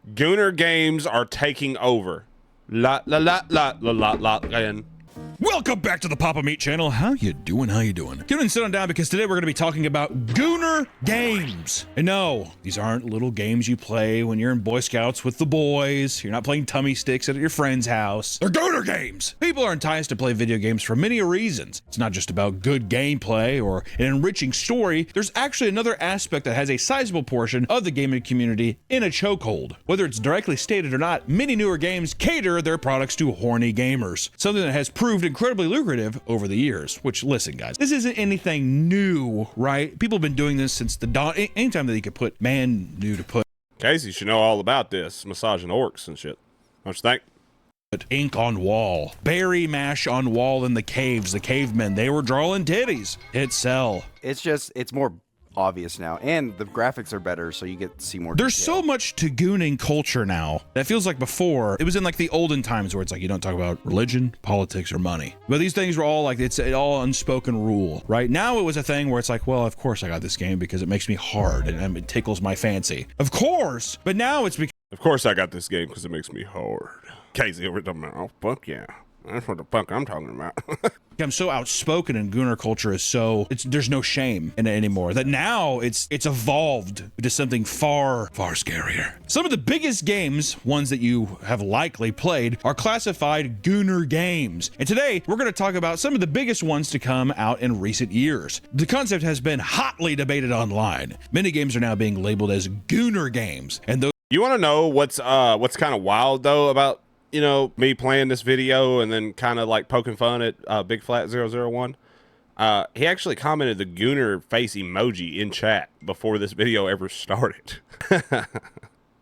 Gooner games are taking over. La la la la la la la. And Welcome back to the Papa Meat channel. How you doing? How you doing? Get in, sit on down, because today we're going to be talking about Gooner games. And no, these aren't little games you play when you're in Boy Scouts with the boys. You're not playing tummy sticks at your friend's house. They're Gooner games. People are enticed to play video games for many reasons. It's not just about good gameplay or an enriching story. There's actually another aspect that has a sizable portion of the gaming community in a chokehold. Whether it's directly stated or not, many newer games cater their products to horny gamers. Something that has proved incredibly lucrative over the years. Which, listen guys, this isn't anything new, right? People have been doing this since the dawn. Anytime that you could put man new to put Casey should know all about this, massaging orcs and shit. Don't you think? ink on wall, berry mash on wall in the caves. The cavemen, they were drawing titties. Hit sell. It's more obvious now, and the graphics are better, so you get to see more There's detail. so much to gooning culture now that feels like before it was in like the olden times where it's like you don't talk about religion, politics, or money. But these things were all like it's all unspoken rule. Right now it was a thing where it's like, well, of course I got this game because it makes me hard and it tickles my fancy. Of course, but now it's because Of course I got this game because it makes me hard. Casey over there, oh fuck yeah. That's what the fuck I'm talking about. I'm so outspoken, and Gooner culture is so there's no shame in it anymore. That now it's evolved to something far scarier. Some of the biggest games, ones that you have likely played, are classified Gooner games. And today we're going to talk about some of the biggest ones to come out in recent years. The concept has been hotly debated online. Many games are now being labeled as Gooner games, and those You want to know what's kind of wild though about, you know, me playing this video and then kind of like poking fun at Big Flat 001? He actually commented the Gooner face emoji in chat before this video ever started.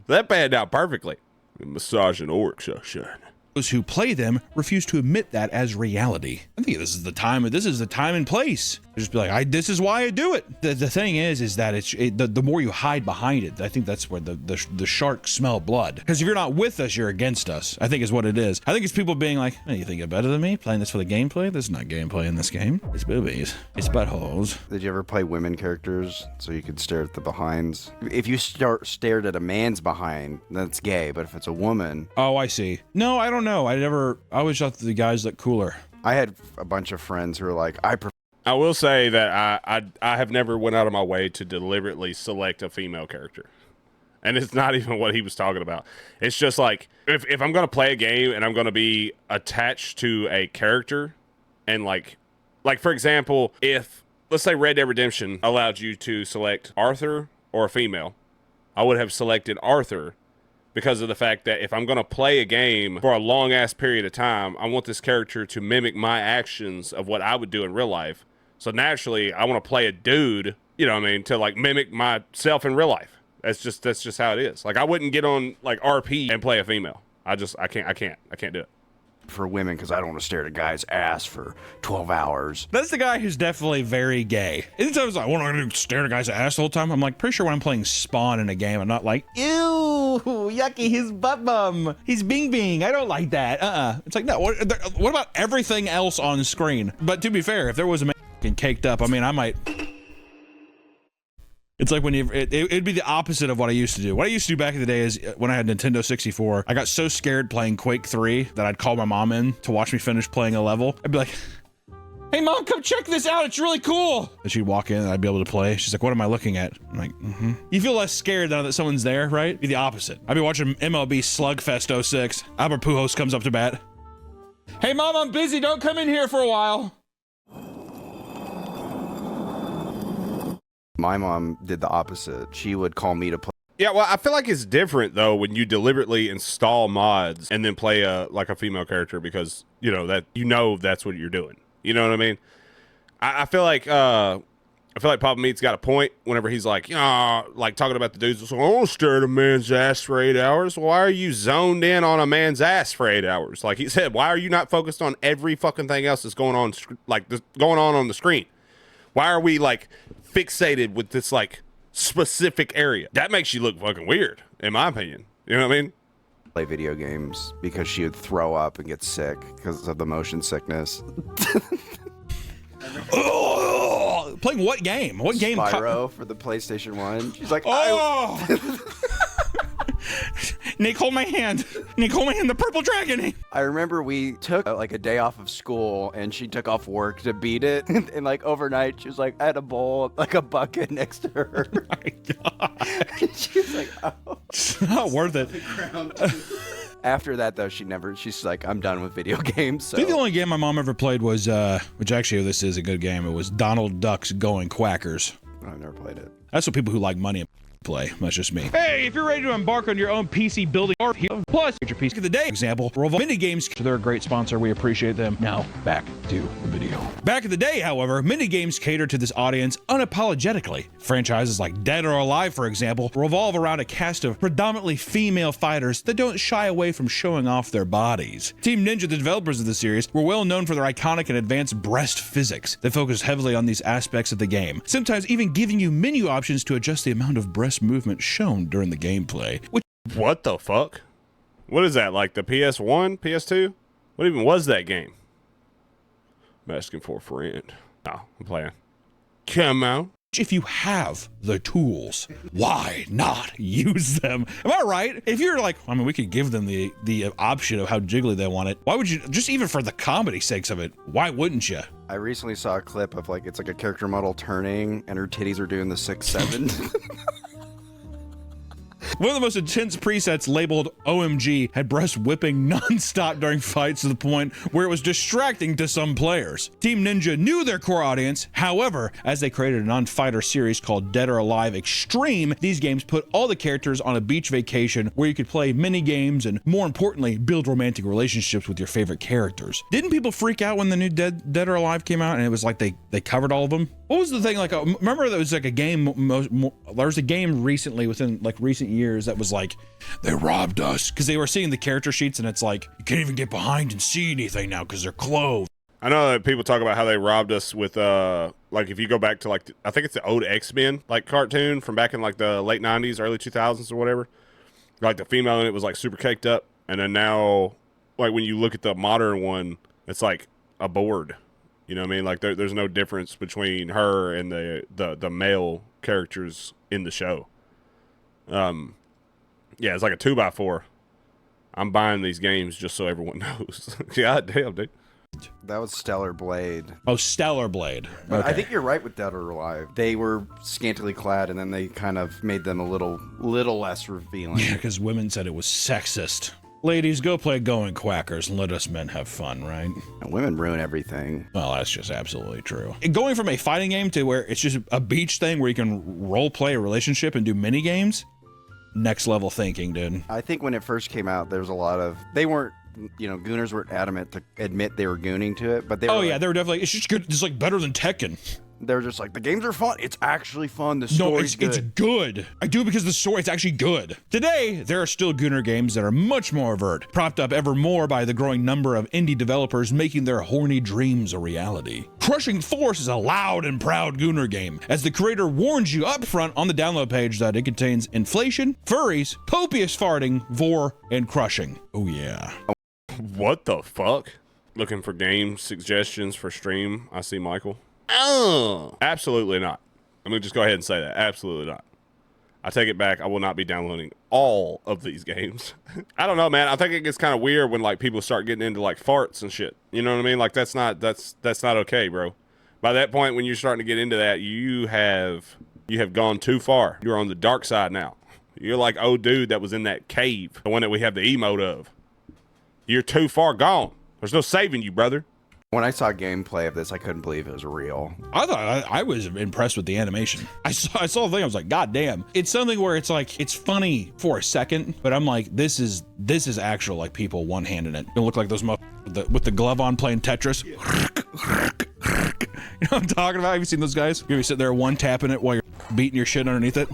That panned out perfectly. Massaging orcs, son. those who play them refuse to admit that as reality. I think this is the time and place. Just be like, this is why I do it. The thing is that the more you hide behind it, I think that's where the sharks smell blood. Because if you're not with us, you're against us, I think is what it is. I think it's people being like, hey, you think you're better than me playing this for the gameplay? There's not gameplay in this game. It's boobies. It's buttholes. Did you ever play women characters so you could stare at the behinds? If you stared at a man's behind, that's gay, but if it's a woman... Oh, I see. No, I don't know. I always thought the guys looked cooler. I had a bunch of friends who were like, I will say that I have never went out of my way to deliberately select a female character. And it's not even what he was talking about. It's just like, if I'm going to play a game and I'm going to be attached to a character, and like for example, if, let's say Red Dead Redemption allowed you to select Arthur or a female, I would have selected Arthur because of the fact that if I'm going to play a game for a long ass period of time, I want this character to mimic my actions of what I would do in real life. So naturally, I want to play a dude, you know what I mean, to like mimic myself in real life. That's just how it is. Like I wouldn't get on like RP and play a female. I can't do it. For women, because I don't want to stare at a guy's ass for 12 hours. That's the guy who's definitely very gay. Anytime it's like, what am I going to stare at a guy's ass the whole time? I'm like, pretty sure when I'm playing Spawn in a game, I'm not like, ew, yucky, his butt bum. He's bing bing. I don't like that. It's like, no, what about everything else on screen? But to be fair, if there was a man caked up, I mean, I might... It's like when it'd be the opposite of what I used to do. What I used to do back in the day is when I had Nintendo 64, I got so scared playing Quake 3 that I'd call my mom in to watch me finish playing a level. I'd be like, hey mom, come check this out. It's really cool. And she'd walk in and I'd be able to play. She's like, what am I looking at? I'm like, You feel less scared now that someone's there, right? Be the opposite. I'd be watching MLB Slugfest 06. Albert Pujols comes up to bat. Hey mom, I'm busy. Don't come in here for a while. My mom did the opposite. She would call me to play. Yeah, well, I feel like it's different though when you deliberately install mods and then play a female character because that's what you're doing. You know what I mean? I feel like Papa Meat's got a point whenever he's like, like talking about the dudes. So I won't stare at a man's ass for 8 hours. Why are you zoned in on a man's ass for 8 hours? Like he said, why are you not focused on every fucking thing else that's going on, going on the screen? Why are we like fixated with this like specific area? That makes you look fucking weird, in my opinion. You know what I mean? Play video games because she would throw up and get sick because of the motion sickness. Oh, playing what game? What game? Spyro for the PlayStation 1. She's like, Nick, hold my hand. Nick, hold my hand. The purple dragon. I remember we took like a day off of school, and she took off work to beat it. And like overnight, she was like, I had a bowl, like a bucket next to her. Oh my God. She was like, oh. It's not worth it. After that, though, she's like, I'm done with video games. So. I think the only game my mom ever played was, which actually this is a good game. It was Donald Duck's Going Quackers. I've never played it. That's what people who like money play. That's just me. Hey, if you're ready to embark on your own PC building or plus get your PC of the day example, Revolve mini games. They're a great sponsor. We appreciate them. Now back to the video. Back in the day, however, mini games cater to this audience unapologetically. Franchises like Dead or Alive, for example, revolve around a cast of predominantly female fighters that don't shy away from showing off their bodies. Team Ninja, the developers of the series, were well known for their iconic and advanced breast physics that focused heavily on these aspects of the game, sometimes even giving you menu options to adjust the amount of breast movement shown during the gameplay. What the fuck? What is that, like the PS1, PS2? What even was that game? I'm asking for a friend. No, I'm playing. Come on. If you have the tools, why not use them? Am I right? If you're like, I mean, we could give them the option of how jiggly they want it. Why would you, just even for the comedy sakes of it, why wouldn't you? I recently saw a clip of like, it's like a character model turning and her titties are doing the 6-7. One of the most intense presets labeled OMG had breast whipping non-stop during fights to the point where it was distracting to some players. Team Ninja knew their core audience. However, as they created a non-fighter series called Dead or Alive Extreme, these games put all the characters on a beach vacation where you could play mini games and, more importantly, build romantic relationships with your favorite characters. Didn't people freak out when the new Dead or Alive came out and it was like they covered all of them? What was the thing, like, remember there was like a game, there was a game recently within like recent years that was like, they robbed us, because they were seeing the character sheets and it's like, you can't even get behind and see anything now because they're clothed. I know that people talk about how they robbed us with, like if you go back to like, I think it's the old X-Men, like cartoon from back in like the late 90s, early 2000s or whatever. Like the female in it was like super caked up. And then now, like when you look at the modern one, it's like a board. You know what I mean? Like there's no difference between her and the male characters in the show. Yeah, it's like a 2x4. I'm buying these games just so everyone knows. God damn, dude. That was Stellar Blade. Oh, Stellar Blade. Okay. I think you're right with Dead or Alive. They were scantily clad, and then they kind of made them a little less revealing. Yeah, because women said it was sexist. Ladies, go play Going Quackers and let us men have fun, right? And women ruin everything. Well, that's just absolutely true. Going from a fighting game to where it's just a beach thing where you can role play a relationship and do mini games, next level thinking, dude. I think when it first came out, there was a lot of, they weren't, you know, Gooners weren't adamant to admit they were gooning to it, but they were. Oh yeah, they were definitely. It's just good. It's like better than Tekken. They're just like, the games are fun. It's actually fun. The story's good. It's good. I do it because the story, it's actually good. Today, there are still Gooner games that are much more overt, propped up ever more by the growing number of indie developers making their horny dreams a reality. Crushing Force is a loud and proud Gooner game, as the creator warns you up front on the download page that it contains inflation, furries, copious farting, vor, and crushing. Oh yeah. What the fuck? Looking for game suggestions for stream? I see Michael. Oh, absolutely not. I'm gonna just go ahead and say that. Absolutely not. I take it back. I will not be downloading all of these games. I don't know, man. I think it gets kind of weird when like people start getting into like farts and shit. You know what I mean? Like that's not okay, bro. By that point, when you're starting to get into that, you have gone too far. You're on the dark side now. You're like, oh, dude, that was in that cave, the one that we have the emote of. You're too far gone. There's no saving you, brother. When I saw gameplay of this, I couldn't believe it was real. I thought I was impressed with the animation. I saw the thing. I was like, God damn! It's something where it's like it's funny for a second, but I'm like, this is actual like people one-handing it. It look like those with the glove on playing Tetris. You know what I'm talking about? Have you seen those guys? You ever sit there one tapping it while you're beating your shit underneath it?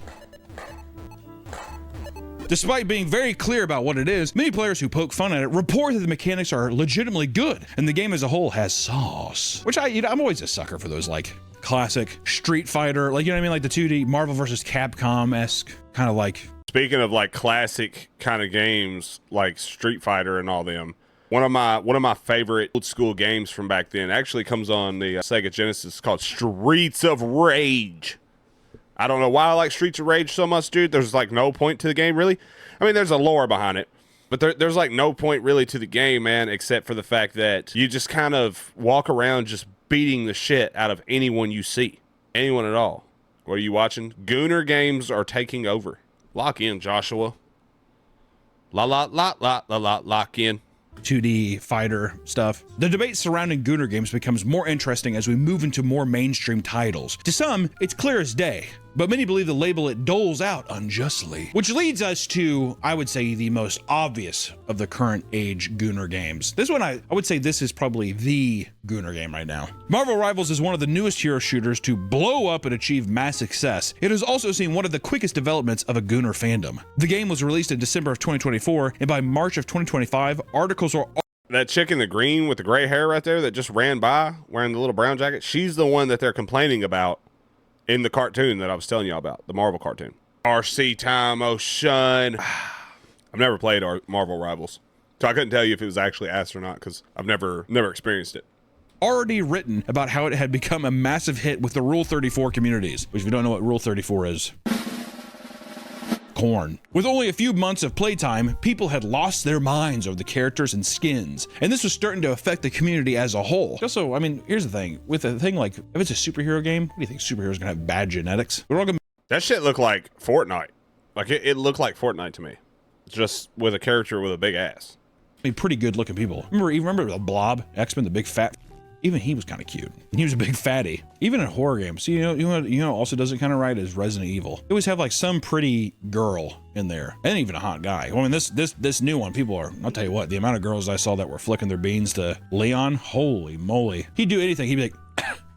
Despite being very clear about what it is, many players who poke fun at it report that the mechanics are legitimately good, and the game as a whole has sauce. Which I'm always a sucker for those like classic Street Fighter, like, you know what I mean, like the 2D Marvel vs. Capcom-esque kind of like. Speaking of like classic kind of games like Street Fighter and all them, one of my favorite old school games from back then actually comes on the Sega Genesis, called Streets of Rage. I don't know why I like Streets of Rage so much, dude. There's like no point to the game, really. I mean, there's a lore behind it, but there's like no point really to the game, man, except for the fact that you just kind of walk around just beating the shit out of anyone you see. Anyone at all. What are you watching? Gooner games are taking over. Lock in, Joshua. Lock in. 2D fighter stuff. The debate surrounding Gooner games becomes more interesting as we move into more mainstream titles. To some, it's clear as day, but many believe the label it doles out unjustly. Which leads us to, I would say, the most obvious of the current age Gooner games. This one, I would say this is probably the Gooner game right now. Marvel Rivals is one of the newest hero shooters to blow up and achieve mass success. It has also seen one of the quickest developments of a Gooner fandom. The game was released in December of 2024, and by March of 2025, articles are... That chick in the green with the gray hair right there that just ran by wearing the little brown jacket, she's the one that they're complaining about in the cartoon that I was telling y'all about, the Marvel cartoon. RC time, Ocean. I've never played Marvel Rivals, so I couldn't tell you if it was actually ass or not because I've never experienced it. Already written about how it had become a massive hit with the Rule 34 communities, which if you don't know what Rule 34 is, corn. With only a few months of playtime, people had lost their minds over the characters and skins, and this was starting to affect the community as a whole. Also, I mean, here's the thing. With a thing like, if it's a superhero game, what do you think superheroes gonna have bad genetics? We're all gonna... That shit looked like Fortnite. Like, it looked like Fortnite to me. Just with a character with a big ass. I mean, pretty good looking people. Remember the Blob, X-Men, the big fat... Even he was kind of cute. He was a big fatty. Even in horror games. So, you know, also does it kind of right is Resident Evil. They always have like some pretty girl in there, and even a hot guy. I mean, this new one, people are. I'll tell you what, the amount of girls I saw that were flicking their beans to Leon, holy moly, he'd do anything. He'd be like,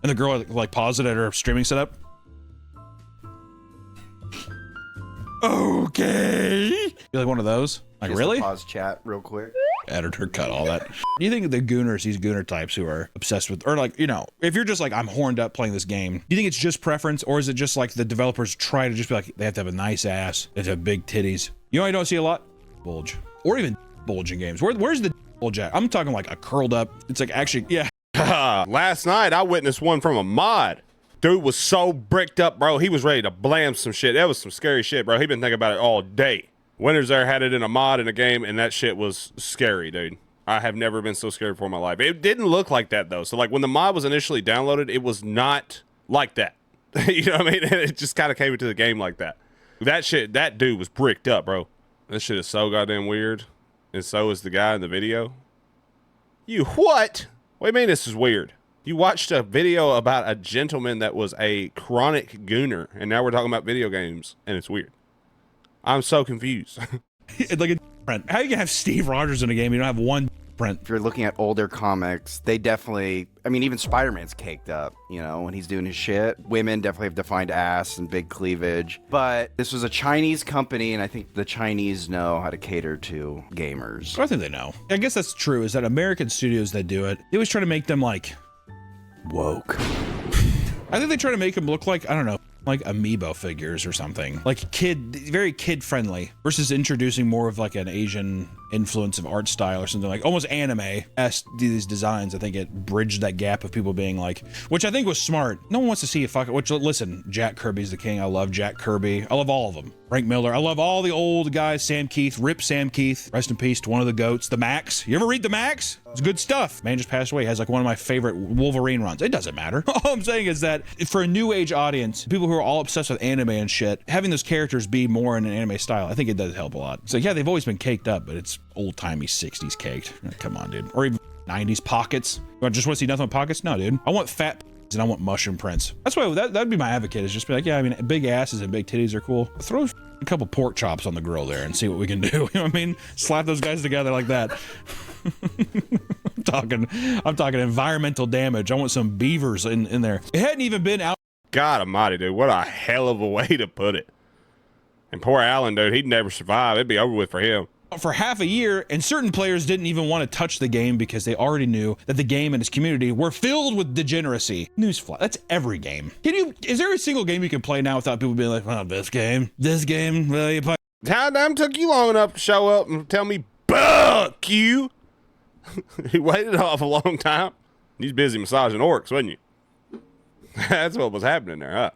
and the girl would like pause it at her streaming setup. Okay. You're like one of those. Like, Just really? Pause chat real quick. Editor cut all that. Do you think the Gooners, these Gooner types who are obsessed with, or like, you know, if you're just like, I'm horned up playing this game, do you think it's just preference, or is it just like the developers try to just be like, they have to have a nice ass, they have to have big titties? You know, I don't see a lot bulge, or even bulge in games. Where's the bulge at? I'm talking like a curled up. It's like actually, yeah. Last night I witnessed one from a mod. Dude was so bricked up, bro. He was ready to blam some shit. That was some scary shit, bro. He been thinking about it all day. Winners there had it in a mod in a game, and that shit was scary, dude. I have never been so scared before in my life. It didn't look like that, though. So, like, when the mod was initially downloaded, it was not like that. You know what I mean? It just kind of came into the game like that. That shit, that dude was bricked up, bro. This shit is so goddamn weird. And so is the guy in the video. You what? What do you mean this is weird? You watched a video about a gentleman that was a chronic gooner, and now we're talking about video games, and it's weird. I'm so confused. It's like a print. How you gonna have Steve Rogers in a game? You don't have one print. If you're looking at older comics, they definitely, I mean, even Spider-Man's caked up, you know, when he's doing his shit. Women definitely have defined ass and big cleavage. But this was a Chinese company, and I think the Chinese know how to cater to gamers. I think they know. I guess that's true, is that American studios that do it, they always try to make them like Woke. I think they try to make them look like, I don't know, like amiibo figures or something. Like very kid friendly versus introducing more of like an Asian influence of art style or something like almost anime-esque these designs. I think it bridged that gap of people being like, which I think was smart. No one wants to see a fucking, which listen, Jack Kirby's the king. I love Jack Kirby. I love all of them. Frank Miller. I love all the old guys. Sam Keith. Rip Sam Keith. Rest in peace to one of the goats. The Max. You ever read The Max? It's good stuff. Man just passed away. Has like one of my favorite Wolverine runs. It doesn't matter. All I'm saying is that for a new age audience, people who are all obsessed with anime and shit, having those characters be more in an anime style, I think it does help a lot. So yeah, they've always been caked up, but it's old-timey 60s caked. Come on, dude. Or even 90s pockets. You just want to see nothing but pockets? No, dude. I want fat and I want mushroom prints. That's why that'd be my advocate, is just be like, yeah, I mean, big asses and big titties are cool. Throw a couple pork chops on the grill there and see what we can do. You know what I mean? Slap those guys together like that. I'm talking environmental damage. I want some beavers in there. It hadn't even been out. God almighty, dude. What a hell of a way to put it. And poor Alan, dude, he'd never survive. It'd be over with for him. For half a year, and certain players didn't even want to touch the game because they already knew that the game and its community were filled with degeneracy. Newsflash, that's every game. Is there a single game you can play now without people being like, oh, this game, well, you play. How damn took you long enough to show up and tell me, fuck you? He waited off a long time. He's busy massaging orcs, wasn't you? That's what was happening there, huh?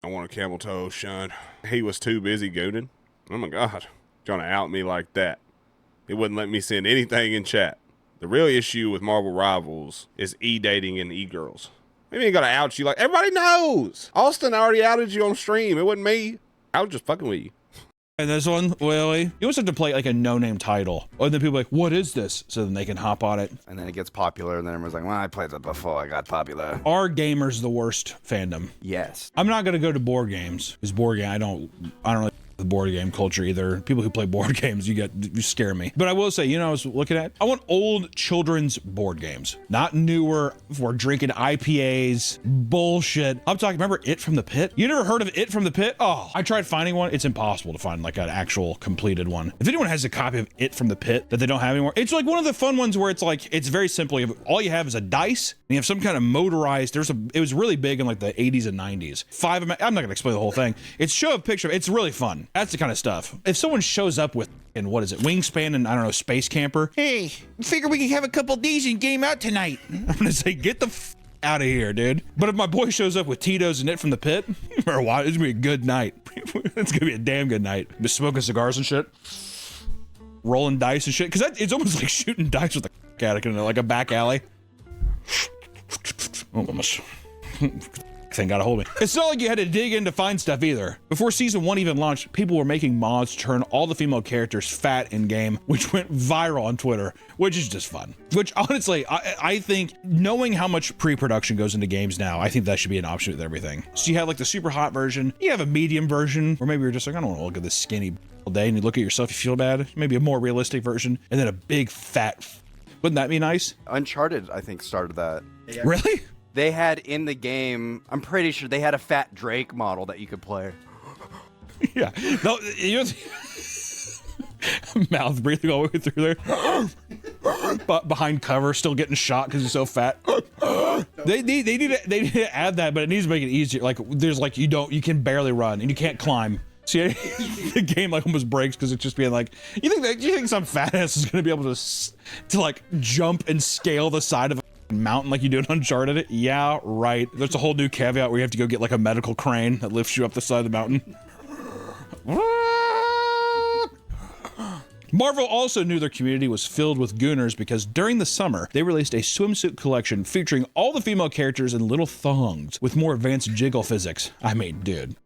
I want a camel toe, son. He was too busy gooning. Oh my God. Trying to out me like that. He wouldn't let me send anything in chat. The real issue with Marvel Rivals is e-dating and e-girls. Maybe ain't gonna out you like everybody knows. Austin already outed you on stream. It wasn't me. I was just fucking with you. And this one, Willie, you always have to play like a no-name title. And then people are like, what is this? So then they can hop on it. And then it gets popular, and then everyone's like, well, I played that before I got popular. Are gamers the worst fandom? Yes. I'm not gonna go to board games. Because board game, I don't really the board game culture either. People who play board games, you scare me. But I will say, you know, I was looking at, I want old children's board games, not newer. For drinking IPAs, bullshit. I'm talking, remember It from the Pit? You never heard of It from the Pit? Oh, I tried finding one. It's impossible to find like an actual completed one. If anyone has a copy of It from the Pit that they don't have anymore, it's like one of the fun ones where it's like, it's very simple. All you have is a dice, and you have some kind of motorized, it was really big in like the 80s and 90s. I'm not gonna explain the whole thing. It's show a picture. It's really fun. That's the kind of stuff. If someone shows up with, and what is it, Wingspan and I don't know, Space Camper, hey, figure we can have a couple D's and game out tonight. I'm gonna say, get the out of here, dude. But if my boy shows up with Tito's and It from the Pit, or what, it's gonna be a good night. It's gonna be a damn good night. Just smoking cigars and shit, rolling dice and shit, because it's almost like shooting dice with a addict in like a back alley. Oh, almost. Thing got a hold of me. It's not like you had to dig in to find stuff either. Before season 1 even launched, people were making mods to turn all the female characters fat in game, which went viral on Twitter, which is just fun. Which honestly, I think knowing how much pre-production goes into games now, I think that should be an option with everything. So you have like the super hot version, you have a medium version, or maybe you're just like, I don't want to look at this skinny all day, and you look at yourself, you feel bad. Maybe a more realistic version, and then a big fat. Wouldn't that be nice? Uncharted, I think, started that. Really? They had in the game, I'm pretty sure they had a fat Drake model that you could play. Yeah. No, you know, mouth breathing all the way through there. But behind cover, still getting shot because he's so fat. They need to add that, but it needs to make it easier. Like there's like you can barely run and you can't climb. See, the game like almost breaks because it's just being like, you think some fat ass is gonna be able to like jump and scale the side of a mountain like you do in Uncharted? Yeah, right. There's a whole new caveat where you have to go get like a medical crane that lifts you up the side of the mountain. Marvel also knew their community was filled with Gooners because during the summer, they released a swimsuit collection featuring all the female characters in little thongs with more advanced jiggle physics. I mean, dude.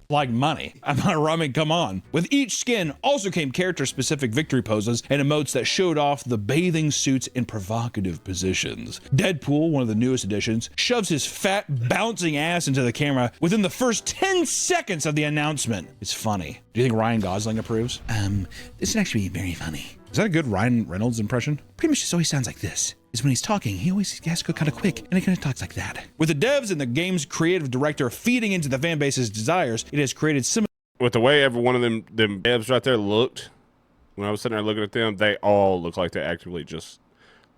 Like money. I mean, come on. With each skin also came character-specific victory poses and emotes that showed off the bathing suits in provocative positions. Deadpool, one of the newest additions, shoves his fat, bouncing ass into the camera within the first 10 seconds of the announcement. It's funny. Do you think Ryan Gosling approves? This is actually very funny. Is that a good Ryan Reynolds impression? Pretty much just always sounds like this. Is when he's talking, he always has to go kind of quick, and he kind of talks like that. With the devs and the game's creative director feeding into the fan base's desires, it has created similar. With the way every one of them devs right there looked, when I was sitting there looking at them, they all look like they actively just,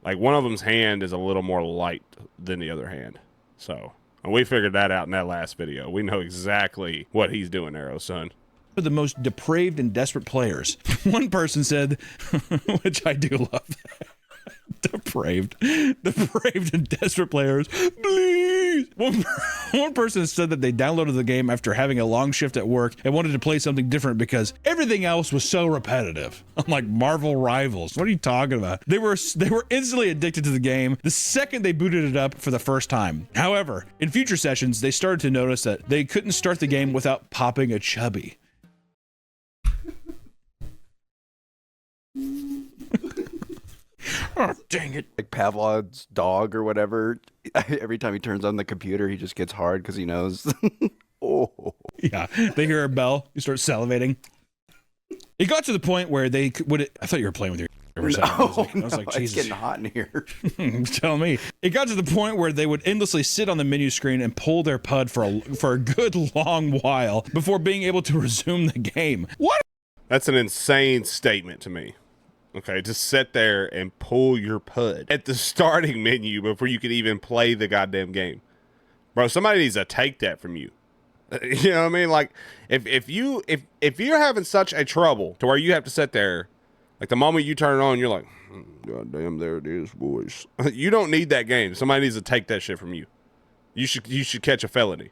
like one of them's hand is a little more light than the other hand. So, and we figured that out in that last video. We know exactly what he's doing there, oh son. The most depraved and desperate players. One person said, which I do love that. Depraved and desperate players, please. One person said that they downloaded the game after having a long shift at work and wanted to play something different because everything else was so repetitive. I'm like, Marvel Rivals, what are you talking about? They were instantly addicted to the game the second they booted it up for the first time. However, in future sessions, they started to notice that they couldn't start the game without popping a chubby. Oh, dang it. Like Pavlov's dog or whatever. Every time he turns on the computer, he just gets hard because he knows. Oh. Yeah, they hear a bell, you start salivating. It got to the point where they would. I thought you were playing with your. I was like, Jesus. It's getting hot in here. Tell me. It got to the point where they would endlessly sit on the menu screen and pull their pud for a good long while before being able to resume the game. What? That's an insane statement to me. Okay, just sit there and pull your pud at the starting menu before you could even play the goddamn game. Bro, somebody needs to take that from you. You know what I mean? Like, if you're having such a trouble to where you have to sit there, like the moment you turn it on, you're like, God damn, there it is, boys. You don't need that game. Somebody needs to take that shit from you. You should catch a felony.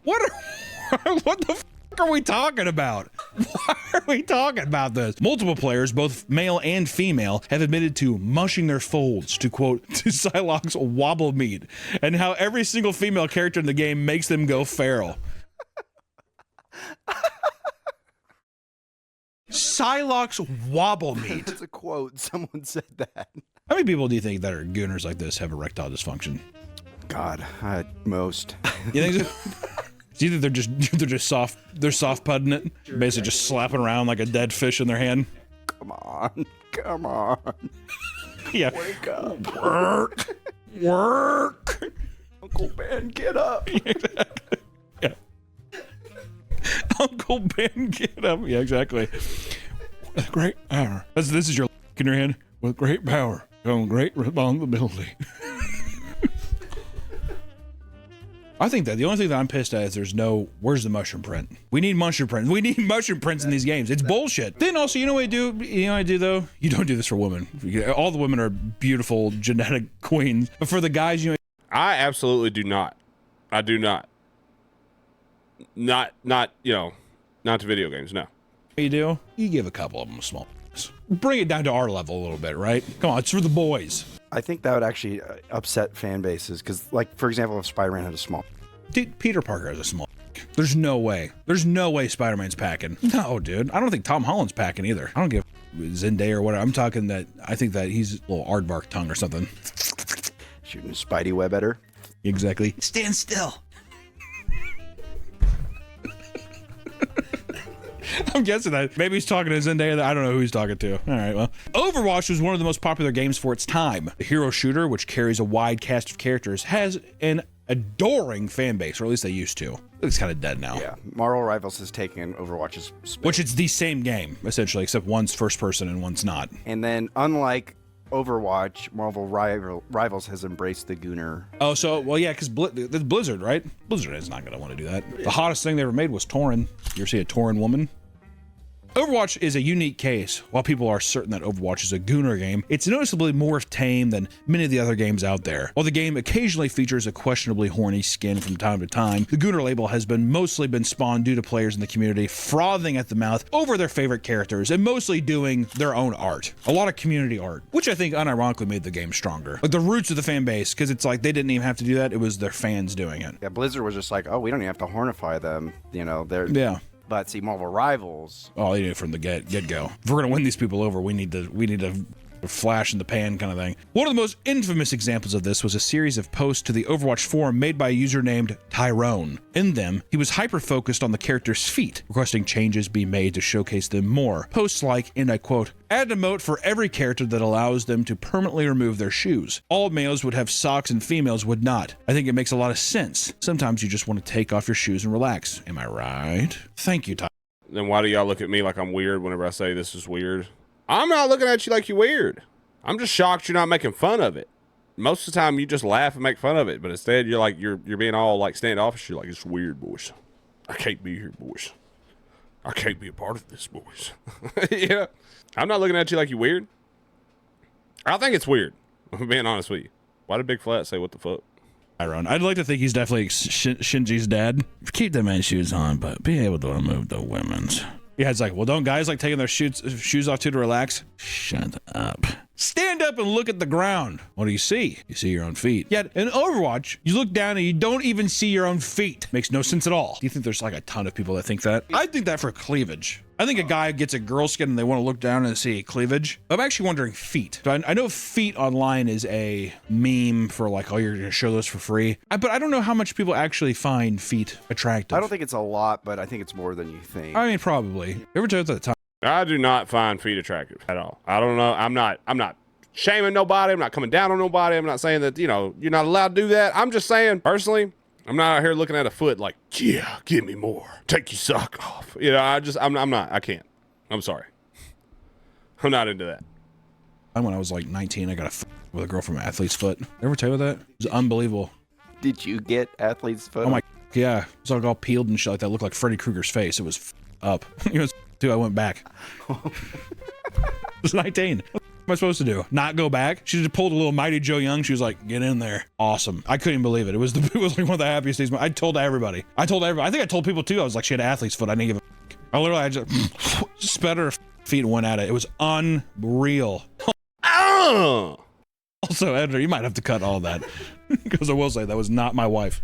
What the f are we talking about? Why are we talking about this? Multiple players, both male and female, have admitted to mushing their folds, to quote, to Psylocke's wobble meat, and how every single female character in the game makes them go feral. Psylocke's wobble meat. That's a quote. Someone said that. How many people do you think that are gooners like this have erectile dysfunction? God, most. You think so? Do you think they're just soft putting it, basically just slapping around like a dead fish in their hand? Come on. Yeah. Wake up. Work. Uncle Ben, get up. Exactly. Yeah. Uncle Ben, get up. Yeah, exactly. With great power. This is your in your hand. With great power comes great responsibility. I think that the only thing that I'm pissed at is where's the mushroom print? We need mushroom prints. We need mushroom prints in these games. It's bullshit. Then also, you know what I do? You know what I do though? You don't do this for women. All the women are beautiful genetic queens. But for the guys, you know, I absolutely do not. I do not. Not to video games, no. you do? You give a couple of them a small. Bring it down to our level a little bit, right? Come on, it's for the boys. I think that would actually upset fan bases because, like, for example, if Spider-Man had a small. Dude, Peter Parker has a small. There's no way. There's no way Spider-Man's packing. No, dude. I don't think Tom Holland's packing either. I don't give Zendaya or whatever. I'm talking that I think that he's a little aardvark tongue or something. Shooting a spidey web at her. Exactly. Stand still. I'm guessing that. Maybe he's talking to Zendaya. I don't know who he's talking to. All right, well. Overwatch was one of the most popular games for its time. The hero shooter, which carries a wide cast of characters, has an adoring fan base, or at least they used to. It's kind of dead now. Yeah, Marvel Rivals has taken Overwatch's space. Which it's the same game, essentially, except one's first person and one's not. And then, unlike Overwatch, Marvel Rivals has embraced the Gooner. Oh, so, well, yeah, because Blizzard, right? Blizzard is not going to want to do that. The hottest thing they ever made was Tauren. You ever see a Tauren woman? Overwatch is a unique case. While people are certain that Overwatch is a Gooner game, it's noticeably more tame than many of the other games out there. While the game occasionally features a questionably horny skin from time to time, the Gooner label has mostly been spawned due to players in the community frothing at the mouth over their favorite characters and mostly doing their own art. A lot of community art, which I think unironically made the game stronger. Like the roots of the fan base, because it's like they didn't even have to do that, it was their fans doing it. Yeah, Blizzard was just like, oh, we don't even have to hornify them. You know, they're... Yeah. But see, Marvel Rivals. Oh, they did it from the get-go. If we're gonna win these people over, we need to flash in the pan kind of thing. One of the most infamous examples of this was a series of posts to the Overwatch forum made by a user named Tyrone. In them, he was hyper-focused on the character's feet, requesting changes be made to showcase them more. Posts like, and I quote, add an emote for every character that allows them to permanently remove their shoes. All males would have socks and females would not. I think it makes a lot of sense. Sometimes you just want to take off your shoes and relax. Am I right? Thank you, Tyrone. Then why do y'all look at me like I'm weird whenever I say this is weird? I'm not looking at you like you're weird. I'm just shocked you're not making fun of it. Most of the time you just laugh and make fun of it, but instead you're like you're being all like standoffish. You're like, it's weird, boys. I can't be here, boys. I can't be a part of this, boys. Yeah. I'm not looking at you like you're weird. I think it's weird. I'm being honest with you. Why did Big Flat say what the fuck? I'd like to think he's definitely Shinji's dad. Keep the men's shoes on, but be able to remove the women's. Yeah, it's like, well, don't guys like taking their shoes off too to relax? Shut up. Stand up and look at the ground. What do you see? You see your own feet. Yet in Overwatch, you look down and you don't even see your own feet. Makes no sense at all. Do you think there's like a ton of people that think that? I think that for cleavage. I think a guy gets a girl skin and they want to look down and see cleavage. I'm actually wondering feet. So I know feet online is a meme for like, oh, you're going to show those for free. But I don't know how much people actually find feet attractive. I don't think it's a lot, but I think it's more than you think. I mean, probably. You ever told that time? I do not find feet attractive at all. I don't know. I'm not shaming nobody. I'm not coming down on nobody. I'm not saying that, you know, you're not allowed to do that. I'm just saying, personally, I'm not out here looking at a foot like, yeah, give me more. Take your sock off. You know, I'm not. I can't. I'm sorry. I'm not into that. When I was like 19, I got with a girl from Athlete's Foot. Ever tell you that? It was unbelievable. Did you get Athlete's Foot? Oh my, yeah. It was like all peeled and shit like that. It looked like Freddy Krueger's face. It was up. You know, dude, I went back. I was 19. am I supposed to do? Not go back? She just pulled a little Mighty Joe Young. She was like, get in there. Awesome. I couldn't believe it. It was like one of the happiest days. I told everybody. I think I told people too. I was like, she had athlete's foot. I didn't give a I just spat her feet and went at it. It was unreal. Oh! Also, editor, you might have to cut all that because I will say that was not my wife.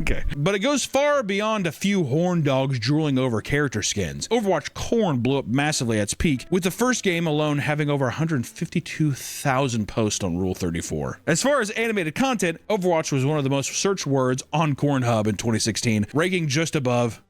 Okay. But it goes far beyond a few horn dogs drooling over character skins. Overwatch Corn blew up massively at its peak, with the first game alone having over 152,000 posts on Rule 34. As far as animated content, Overwatch was one of the most searched words on Cornhub in 2016, ranking just above.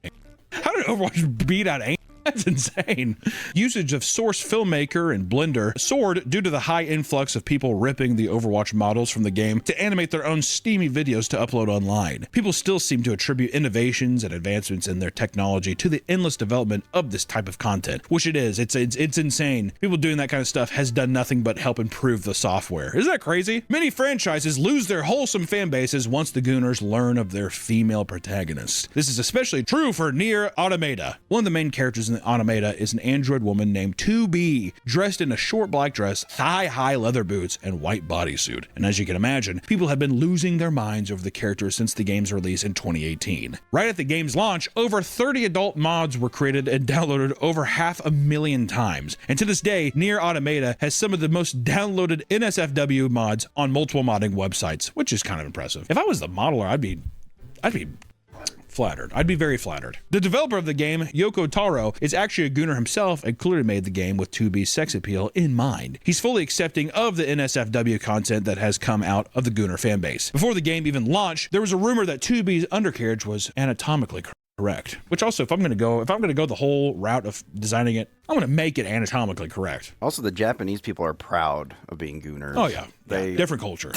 How did Overwatch beat out Aim? That's insane. Usage of Source Filmmaker and Blender soared due to the high influx of people ripping the Overwatch models from the game to animate their own steamy videos to upload online. People still seem to attribute innovations and advancements in their technology to the endless development of this type of content, which it is. It's insane. People doing that kind of stuff has done nothing but help improve the software. Isn't that crazy? Many franchises lose their wholesome fan bases once the Gooners learn of their female protagonist. This is especially true for Nier Automata. One of the main characters in the Automata is an android woman named 2B, dressed in a short black dress, thigh-high leather boots, and white bodysuit. And as you can imagine, people have been losing their minds over the character since the game's release in 2018. Right at the game's launch, over 30 adult mods were created and downloaded over 500,000 times. And to this day, Nier Automata has some of the most downloaded NSFW mods on multiple modding websites, which is kind of impressive. If I was the modeler, I'd be flattered. I'd be very flattered. The developer of the game, Yoko Taro, is actually a Gooner himself and clearly made the game with 2B's sex appeal in mind. He's fully accepting of the NSFW content that has come out of the Gooner fanbase. Before the game even launched, there was a rumor that 2B's undercarriage was anatomically correct. Which also, if I'm gonna go the whole route of designing it, I'm gonna make it anatomically correct. Also, the Japanese people are proud of being Gooners. Oh yeah, different culture.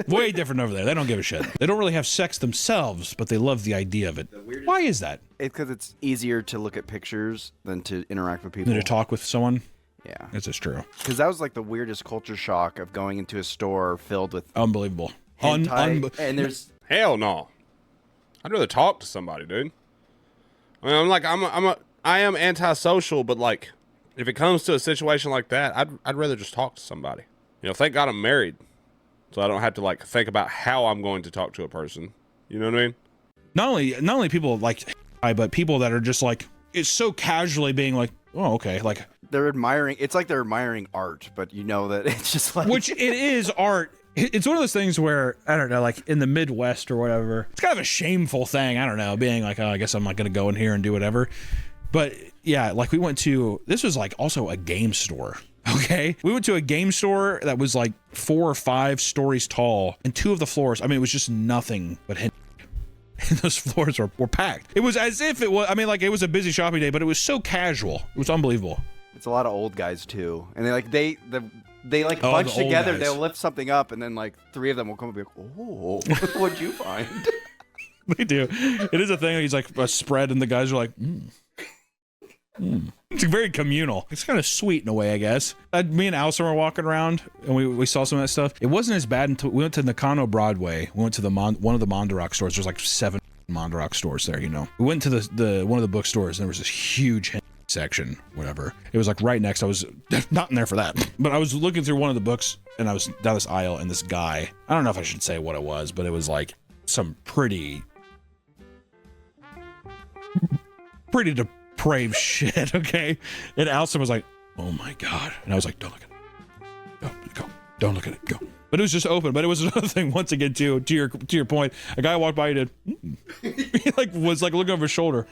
Way different over there. They don't give a shit. They don't really have sex themselves, but they love the idea of it. Why is that? It's because it's easier to look at pictures than to interact with people. Than to talk with someone? Yeah. This is true. Because that was like the weirdest culture shock of going into a store filled with unbelievable. hentai, and there's hell no. I'd rather talk to somebody, dude. I mean, I am antisocial, but like, if it comes to a situation like that, I'd rather just talk to somebody. You know, thank God I'm married, so I don't have to like think about how I'm going to talk to a person. You know what I mean? Not only people like, but people that are just like, it's so casually being like, oh, okay, like they're admiring. It's like they're admiring art, but you know that it's just like which it is art. It's one of those things where, I don't know, like in the Midwest or whatever, it's kind of a shameful thing, I don't know, being like, oh, I guess I'm not going to go in here and do whatever. But yeah, like we went to, this was like also a game store, okay? We went to a game store that was like 4 or 5 stories tall, and 2 of the floors, I mean, it was just nothing but and those floors were packed. It was as if it was, I mean, like it was a busy shopping day, but it was so casual. It was unbelievable. It's a lot of old guys too, and they like bunch together. Guys. They'll lift something up, and then like 3 of them will come and be like, "Oh, what'd you find?" They do. It is a thing. He's like a spread, and the guys are like, It's very communal. It's kind of sweet in a way, I guess. Me and Allison were walking around, and we saw some of that stuff. It wasn't as bad until we went to Nakano Broadway. We went to one of the Mondorock stores. There's like 7 Mondorock stores there, you know. We went to the one of the bookstores, and there was this huge section, whatever. It was like right next. I was not in there for that, but I was looking through one of the books, and I was down this aisle, and this guy, I don't know if I should say what it was, but it was like some pretty depraved shit, okay? And Allison was like, oh my God. And I was like, don't look at it. Go. Don't look at it. Go. But it was just open. But it was another thing, once again, to your point. A guy walked by, he did, he was looking over his shoulder.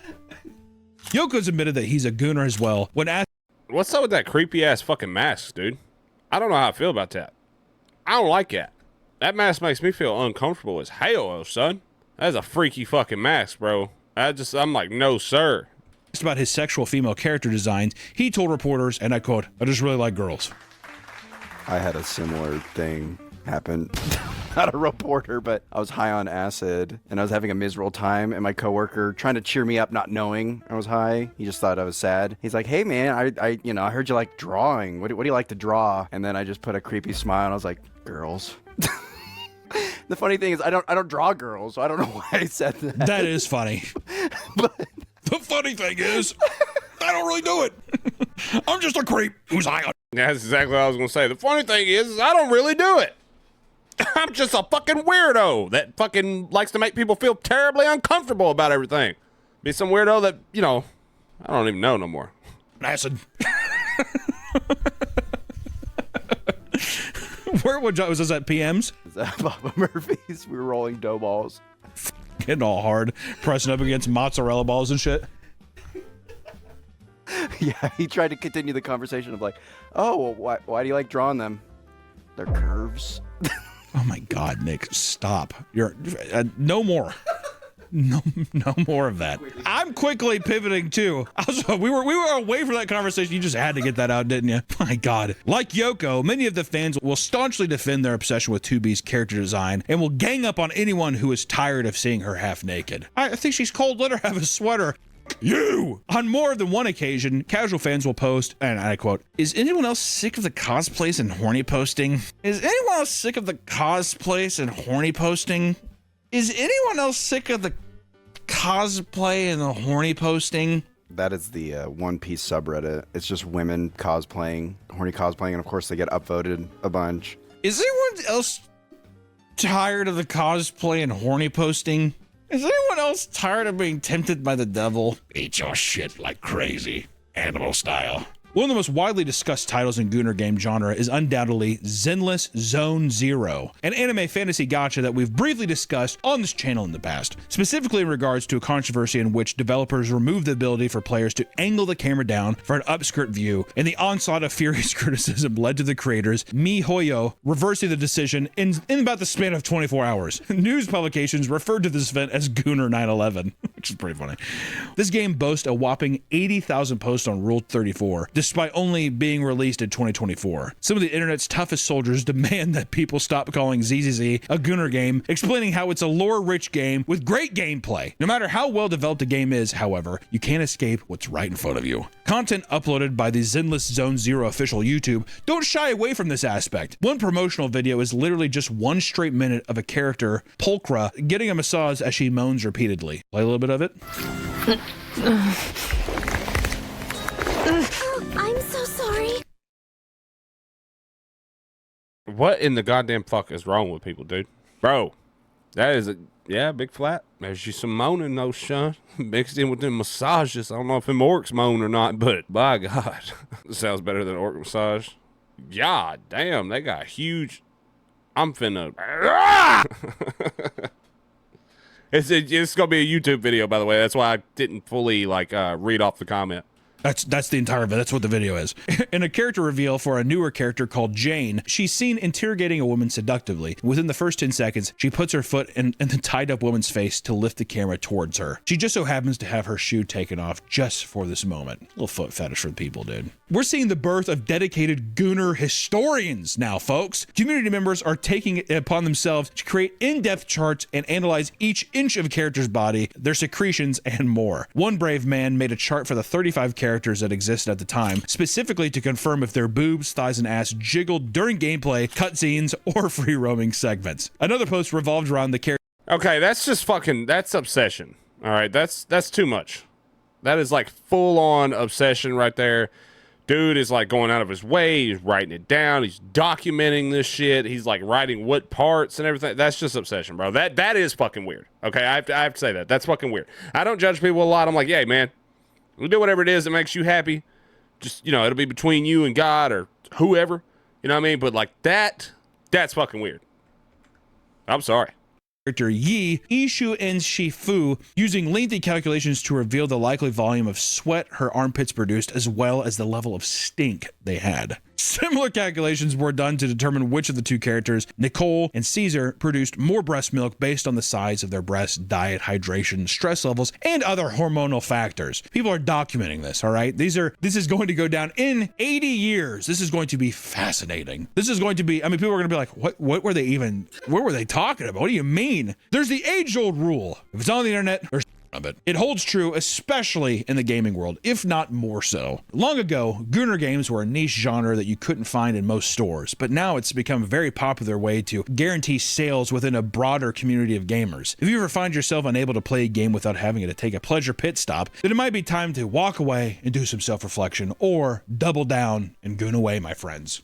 Yoko's admitted that he's a Gooner as well. When asked, what's up with that creepy ass fucking mask, dude? I don't know how I feel about that. I don't like that. That mask makes me feel uncomfortable as hell, son. That's a freaky fucking mask, bro. I'm like, no, sir. About his sexual female character designs, he told reporters, and I quote, I just really like girls. I had a similar thing happen. Not a reporter, but I was high on acid, and I was having a miserable time, and my coworker trying to cheer me up, not knowing I was high. He just thought I was sad. He's like, hey man, I heard you like drawing. What do you like to draw? And then I just put a creepy smile, and I was like, girls. The funny thing is, I don't draw girls, so I don't know why I said that. That is funny. But the funny thing is, I don't really do it. I'm just a creep who's high on Yeah, that's exactly what I was going to say. The funny thing is I don't really do it. I'm just a fucking weirdo that fucking likes to make people feel terribly uncomfortable about everything. Be some weirdo that, you know, I don't even know no more. Acid. Where was this at PM's? Is that Papa Murphy's? We were rolling dough balls. Getting all hard, pressing up against mozzarella balls and shit. Yeah, he tried to continue the conversation of like, oh, well, why do you like drawing them? They're curves. Oh my God, Nick, stop. You're no more. No more of that. I'm quickly pivoting too. Also, we were away from that conversation. You just had to get that out, didn't you? My God. Like Yoko, many of the fans will staunchly defend their obsession with 2B's character design and will gang up on anyone who is tired of seeing her half naked. I think she's cold. Let her have a sweater. You! On more than one occasion, casual fans will post, and I quote, "Is anyone else sick of the cosplays and horny posting? Is anyone else sick of the cosplays and horny posting? Is anyone else sick of the cosplay and the horny posting?" That is the One Piece subreddit. It's just women cosplaying, horny cosplaying, and of course they get upvoted a bunch. Is anyone else tired of the cosplay and horny posting? Is anyone else tired of being tempted by the devil? Eat your shit like crazy, animal style. One of the most widely discussed titles in Gooner game genre is undoubtedly Zenless Zone Zero, an anime fantasy gacha that we've briefly discussed on this channel in the past, specifically in regards to a controversy in which developers removed the ability for players to angle the camera down for an upskirt view, and the onslaught of furious criticism led to the creators, MiHoYo, reversing the decision in about the span of 24 hours. News publications referred to this event as Gooner 9/11, which is pretty funny. This game boasts a whopping 80,000 posts on Rule 34, despite only being released in 2024. Some of the internet's toughest soldiers demand that people stop calling ZZZ a Gooner game, explaining how it's a lore-rich game with great gameplay. No matter how well developed a game is, however, you can't escape what's right in front of you. Content uploaded by the Zenless Zone Zero official YouTube don't shy away from this aspect. One promotional video is literally just one straight minute of a character, Pulchra, getting a massage as she moans repeatedly. Play a little bit of it. I'm so sorry. What in the goddamn fuck is wrong with people, dude? Bro, that is a big flat. There's you some moaning though, son. Mixed in with them massages. I don't know if them orcs moan or not, but by God, sounds better than orc massage. God damn, they got huge. I'm finna. It's gonna be a YouTube video, by the way. That's why I didn't fully read off the comment. That's the entire video. That's what the video is. In a character reveal for a newer character called Jane, she's seen interrogating a woman seductively. Within the first 10 seconds, she puts her foot in the tied up woman's face to lift the camera towards her. She just so happens to have her shoe taken off just for this moment. Little foot fetish for the people, dude. We're seeing the birth of dedicated Gooner historians now, folks. Community members are taking it upon themselves to create in-depth charts and analyze each inch of a character's body, their secretions, and more. One brave man made a chart for the 35 characters that existed at the time, specifically to confirm if their boobs, thighs, and ass jiggled during gameplay, cutscenes, or free roaming segments. Another post revolved around the character. Okay, that's just that's obsession. All right, that's too much. That is like full on obsession right there. Dude is like going out of his way. He's writing it down. He's documenting this shit. He's like writing what parts and everything. That's just obsession, bro. That is fucking weird. Okay, I have to say that. That's fucking weird. I don't judge people a lot. I'm like, yeah, man. We'll do whatever it is that makes you happy. Just, it'll be between you and God or whoever. You know what I mean? But like that's fucking weird. I'm sorry. Character Yi, Ishu and Shifu, using lengthy calculations to reveal the likely volume of sweat her armpits produced, as well as the level of stink they had. Similar calculations were done to determine which of the two characters, Nicole and Caesar, produced more breast milk based on the size of their breasts, diet, hydration, stress levels, and other hormonal factors. People are documenting this, all right? This is going to go down in 80 years. This is going to be fascinating. This is going to be, people are going to be like, what were they talking about? What do you mean? There's the age-old rule. If it's on the internet, there's of it. It holds true, especially in the gaming world, if not more so. Long ago, Gooner games were a niche genre that you couldn't find in most stores, but now it's become a very popular way to guarantee sales within a broader community of gamers. If you ever find yourself unable to play a game without having to take a pleasure pit stop, then it might be time to walk away and do some self-reflection, or double down and goon away, my friends.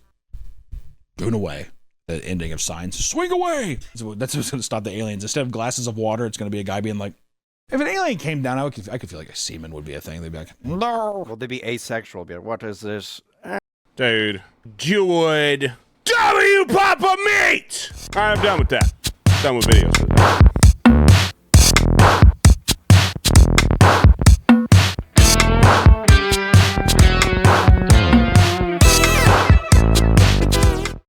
Goon away. The ending of Signs. Swing away! So that's what's going to stop the aliens. Instead of glasses of water, it's going to be a guy being like, if an alien came down, I could feel like a semen would be a thing. They'd be like, no. Well, they'd be asexual. Be like, what is this? Dude. Jude. W Papa Meat! Alright, I'm done with that. Done with videos.